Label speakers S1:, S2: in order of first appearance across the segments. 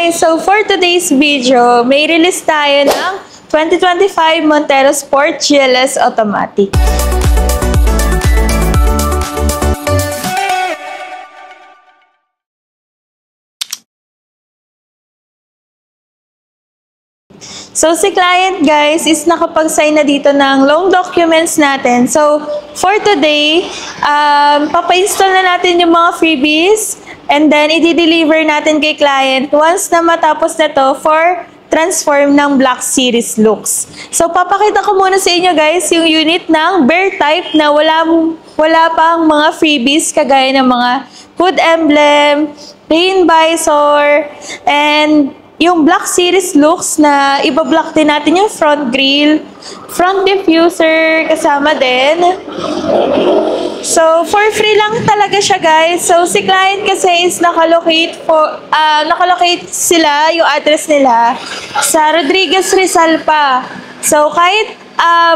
S1: guys! So for today's video, may release tayo ng 2025 Montero Sport GLS Automatic. So si client guys is nakapag-sign na dito ng loan documents natin. So for today, papa-install na natin yung mga freebies and then i-deliver natin kay client once na matapos na to for transform ng Black Series looks. So papakita ko muna sa inyo guys yung unit ng Bear type na wala pang mga freebies kagaya ng mga hood emblem, rain visor, and yung Black Series looks na ibablock din natin yung front grille, front diffuser kasama din. So, for free lang talaga siya guys. So, si client kasi is nakalocate sila, yung address nila, sa Rodriguez Rizal pa. So, kahit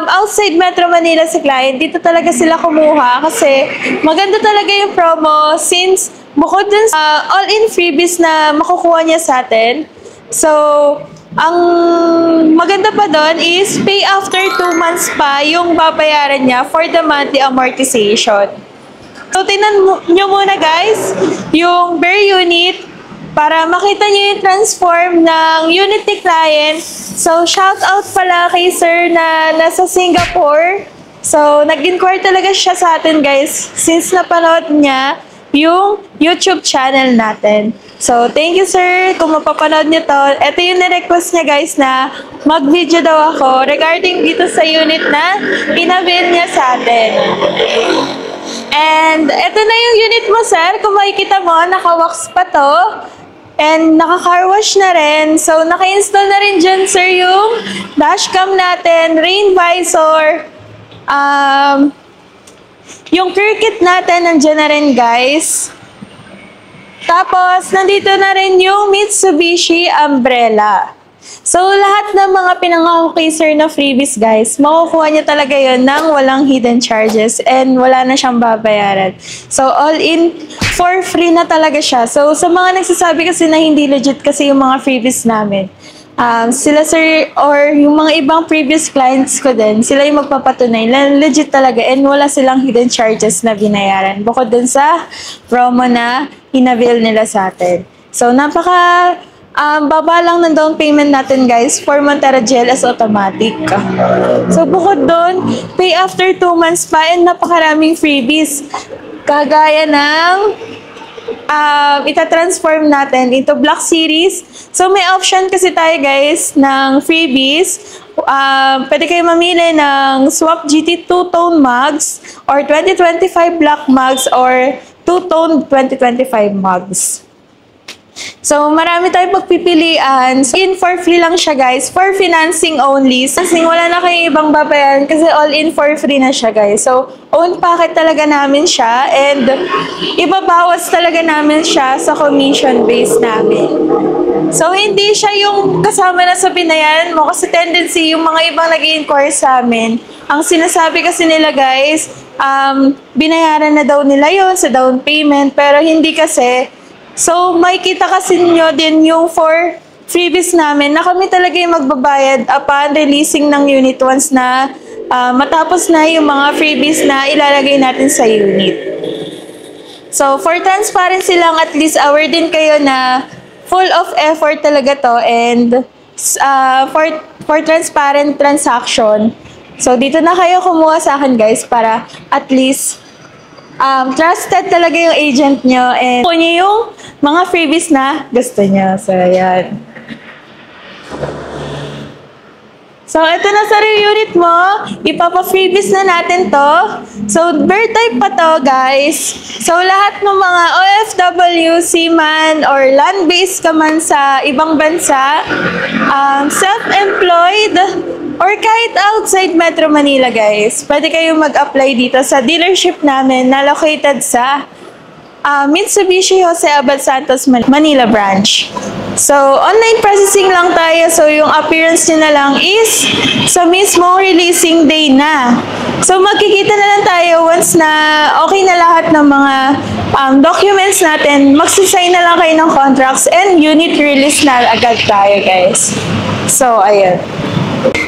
S1: outside Metro Manila si client, dito talaga sila kumuha kasi maganda talaga yung promo since bukod dun sa all-in freebies na makukuha niya sa atin. So, ang maganda pa doon is pay after 2 months pa yung babayaran niya for the monthly amortization. So, tingnan nyo muna guys yung Bear unit para makita nyo yung transform ng unit ni client. So, shout out pala kay sir na nasa Singapore. So, nag-inquire talaga siya sa atin guys since napanood niya yung YouTube channel natin. So, thank you sir kung mapapanood niyo to. Ito yung na-request niya guys na mag-video daw ako regarding dito sa unit na inabil niya sa atin. And ito na yung unit mo sir. Kung makikita mo, naka-wax pa to. And naka-car wash na rin. So, naka-install na rin dyan sir yung dashcam natin, rain visor, yung clear kit natin nandiyan na rin guys. Tapos, nandito na rin yung Mitsubishi umbrella. So, lahat ng mga pinangako kay sir na freebies guys, makukuha niya talaga yon nang walang hidden charges and wala na siyang babayaran. So, all in for free na talaga siya. So, sa mga nagsasabi kasi na hindi legit kasi yung mga freebies namin, sila sir or yung mga ibang previous clients ko din, sila yung magpapatunay na legit talaga and wala silang hidden charges na binayaran bukod dun sa promo na inavail nila sa atin. So napaka baba lang ng down payment natin guys for Montero GLS Automatic. So bukod dun, pay after 2 months pa and napakaraming freebies kagaya ng ita-transform natin into Black Series. So, may option kasi tayo guys ng freebies. Pwede kayo mamili ng Swap GT 2-tone mugs or 2025 black mugs or 2-tone 2025 mugs. So, marami tayong pagpipilian. So, in for free lang siya guys. For financing only. Kasi wala na kayong ibang babayaran kasi all in for free na siya guys. So, own packet talaga namin siya and ibabawas talaga namin siya sa commission base namin. So, hindi siya yung kasama na sa binayaran mo kasi tendency yung mga ibang nag-i-inquire sa amin. Ang sinasabi kasi nila guys, binayaran na daw nila yun sa down payment pero hindi kasi. So, makikita kasi nyo din yung for freebies namin na kami talaga yung magbabayad upon releasing ng unit once na matapos na yung mga freebies na ilalagay natin sa unit. So, for transparency lang, at least aware din kayo na full of effort talaga to and for transparent transaction. So, dito na kayo kumuha sa akin guys para at least trusted talaga yung agent nyo and kunin nyo yung mga freebies na gusto nyo. So, ayan. So, ito na sa unit mo. Ipapa-freebies na natin to. So, Bear type pa to, guys. So, lahat ng mga OFW, seaman, or land-based ka man sa ibang bansa, self-employed, or kahit outside Metro Manila, guys, pwede kayong mag-apply dito sa dealership namin na located sa Mitsubishi Jose Abad Santos, Manila branch. So, online processing lang tayo. So, yung appearance nyo na lang is sa mismong releasing day na. So, magkikita na lang tayo once na okay na lahat ng mga documents natin. Magsasign na lang kayo ng contracts and unit release na agad tayo, guys. So, ayun.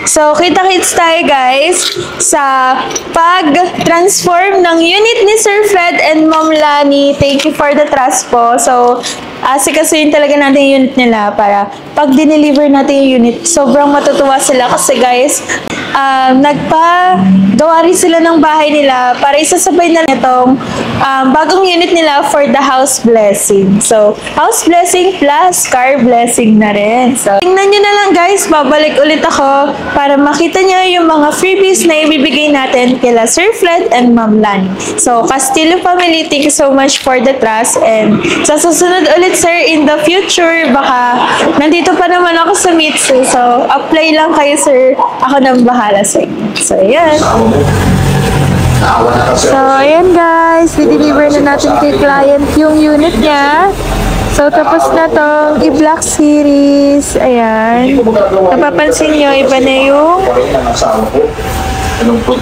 S1: So, kita-kits tayo guys sa pag-transform ng unit ni Sir Fred and Ma'am Lani. Thank you for the trust po. So, asikasuhin talaga natin yung unit nila para pag dineliver natin yung unit, sobrang matutuwa sila kasi guys, nagpa-gawa rin sila ng bahay nila para isasabay na itong bagong unit nila for the house blessing. So, house blessing plus car blessing na rin. So, tingnan nyo na lang guys, babalik ulit ako para makita nyo yung mga freebies na ibibigay natin kila Sir Fred and Ma'am Lani. So, Castillo family, thank you so much for the trust and sa susunod ulit sir in the future, baka nandito pa naman ako sa Mitsu. So, apply lang kayo sir. Ako nang bahala sa inyo. So, ayan. So, ayan guys. I-deliver na natin kay client yung unit niya. So, tapos na tong i-Black Series. Ayan. Napapansin nyo, iba na yung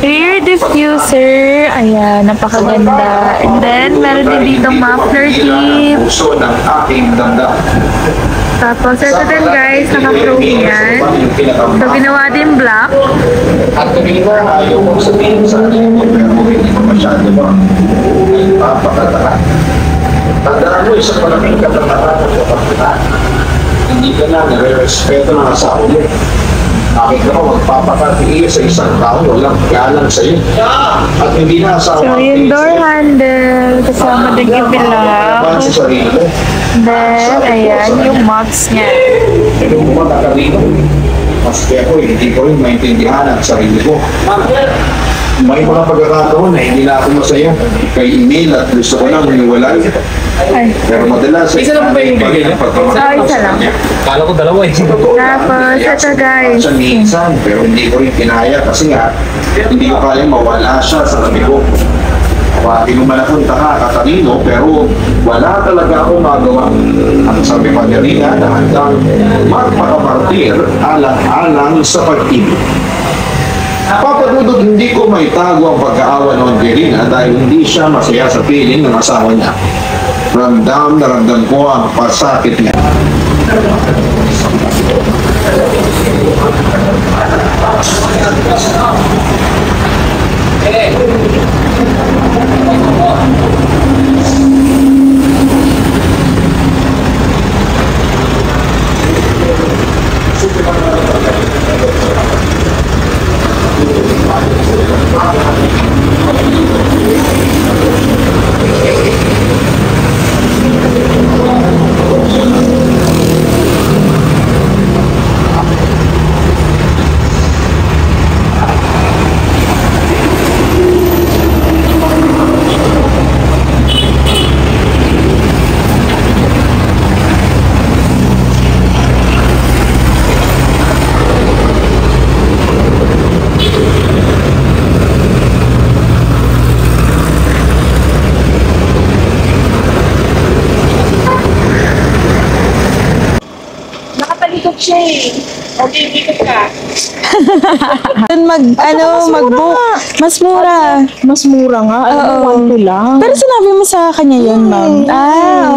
S1: rear diffuser. Ayan, napakaganda. And then, meron din dito muffler tip. Tapos, ito din guys, naka-chrome yan. So, ginawa din black.
S2: At kanina, ayaw kong sabihin sa akin, pero hindi pa masyado ba? Papakataka. Tandaan mo, isa pa lang yung katataka sa pagkata. Hindi ka na nare-respeto ng asawa mo. Bakit ka magpapakatiil sa isang tao, walang galang sa'yo. At hindi na asawa.
S1: So, yung door handle, kasama din yung bilak. Then, ayan, yung mugs niya.
S2: Pero kung matatalino, mas kaya ko, hindi ko rin maintindihan ang sarili ko. May mga pagkakataon na hindi na ako masaya kay email at gusto ko lang maniwalay. Pero madalas,
S3: isa lang ba yung bigay niya?
S1: Isa lang.
S3: Kala ko dalawa eh.
S1: Tapos, ito guys.
S2: Minsan, pero hindi ko rin kinaya kasi nga, hindi ko kaya mawala siya sa tabi ko. Hindi mo man akong katalino, pero wala talaga akong magawa. At sabi pa niya rin na hanggang magpakapartir alang-alang sa pag-ibig. Papadudod, hindi ko may tago ang pagkaawa noon kay Rina dahil hindi siya masaya sa feeling ng asawa niya. Ramdam na ramdam ko ang pasakit niya.
S1: Nakapalikot siya eh. Okay, dito ka. Mag-book. Mas mura.
S4: Mas mura nga.
S1: Oo.
S4: 1 lang.
S1: Pero sinabi mo sa kanya yun, ma'am.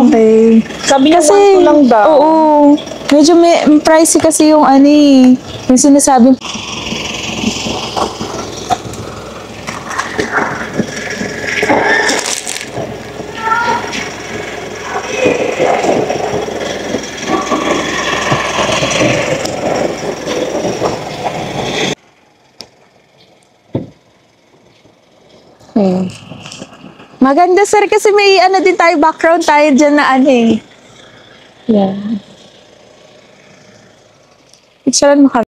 S1: Okay.
S4: Sabi niya,
S1: Kasi,
S4: 1 lang daw.
S1: oo. Medyo pricey kasi yung yung sinasabi. Maganda sir kasi may din tayo, background tayo dyan na Yan. Picturean mo kami.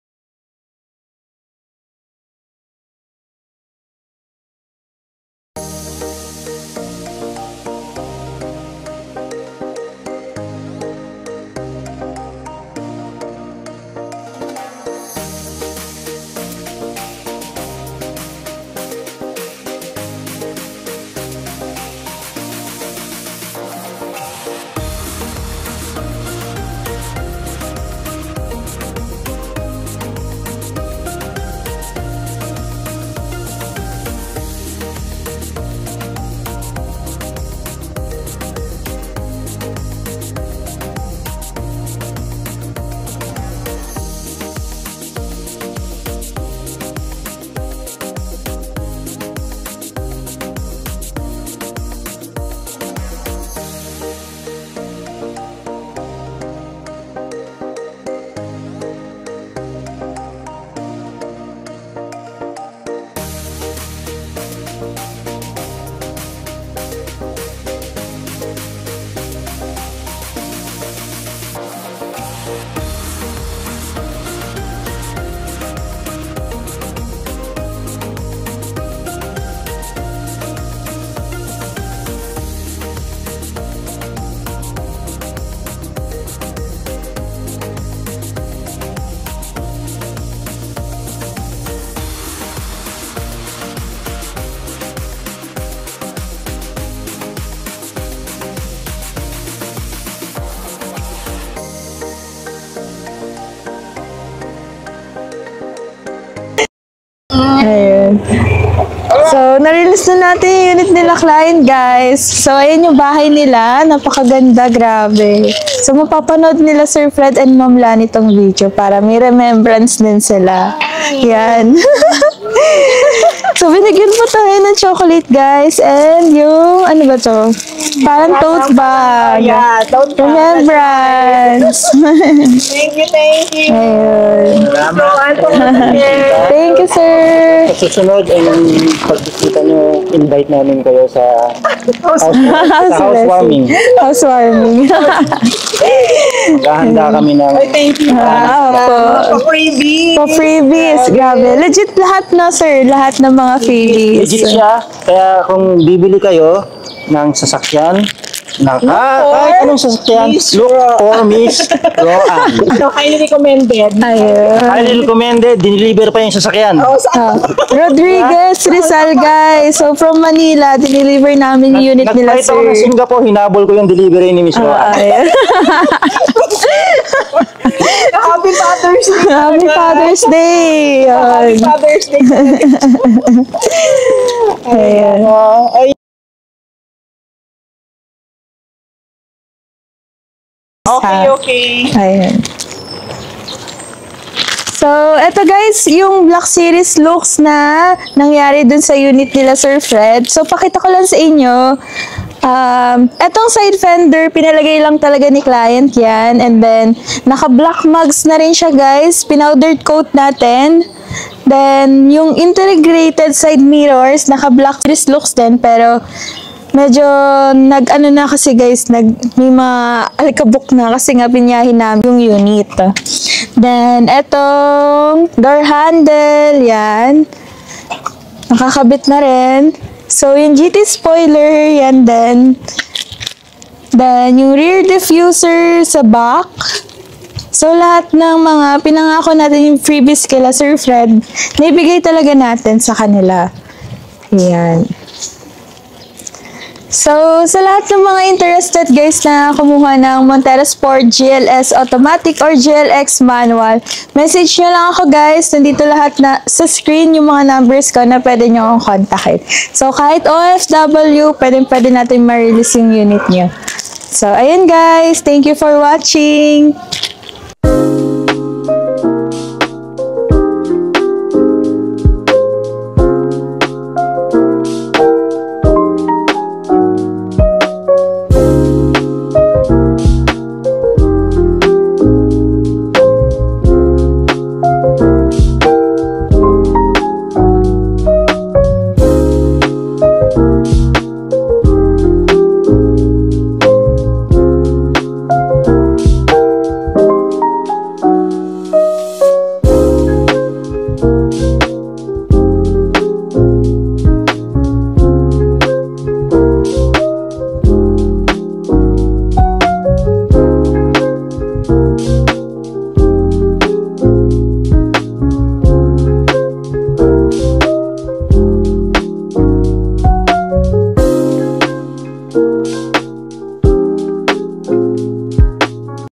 S1: na natin yung unit nila client, guys. So, ayan yung bahay nila. Napakaganda, grabe. So, mapapanood nila Sir Fred and Ma'am Lani itong video para may remembrance din sila. Yan. So, binigyan po tayo ng chocolate, guys. And yung, ano ba to? Parang tote bag.
S4: Yeah, tote bag.
S1: Remembrance.
S4: Thank you, thank you.
S1: Ayun. Thank you, sir.
S5: Sa susunod, pagbisita nyo, invite namin kayo sa housewarming.
S1: Housewarming.
S5: Maghahanda kami ng
S4: Thank you. Pa-freebie.
S1: Pa-freebies. Grabe. Legit lahat na, sir. Lahat ng mga freebies.
S5: legit siya. Kaya kung bibili kayo ng sasakyan, kahit anong sasakyan, look for Miss Roan.
S4: So, highly recommended.
S1: Ayun.
S5: Highly recommended, diniliver pa yung sasakyan.
S1: Rodriguez Rizal, guys. So, from Manila, dineliver namin yung unit nila,
S5: Nag-flight ako ng
S1: sir.
S5: Singapore, hinabol ko yung delivery ni Miss Roan.
S1: Ayun.
S4: Happy Father's Day.
S1: Happy Father's Day.
S4: Happy
S1: Ayun.
S4: Father's Day.
S1: Ayun.
S4: Ay, okay.
S1: Ayun. So, eto guys, yung Black Series looks na nangyari dun sa unit nila Sir Fred. So, pakita ko lang sa inyo. Etong side fender, pinalagay lang talaga ni client yan. And then, naka-black mugs na rin siya guys. Pinowdered coat natin. Then, yung integrated side mirrors, naka-black series looks din. Pero, medyo nag-ano na kasi guys, may mga alikabok na kasi nga pinyahin namin yung unit. Then, etong door handle, yan. Nakakabit na rin. So, yung GT spoiler, yan din. Then, yung rear diffuser sa back. So, lahat ng mga pinangako natin yung freebies kila Sir Fred, naibigay talaga natin sa kanila. Yan. So, sa lahat ng mga interested guys na kumuha ng Montero Sport GLS Automatic or GLX Manual, message nyo lang ako guys. Nandito lahat na sa screen yung mga numbers ko na pwede nyo akong kontakin. So, kahit OFW, pwede natin ma-release yung unit nyo. So, ayun guys. Thank you for watching.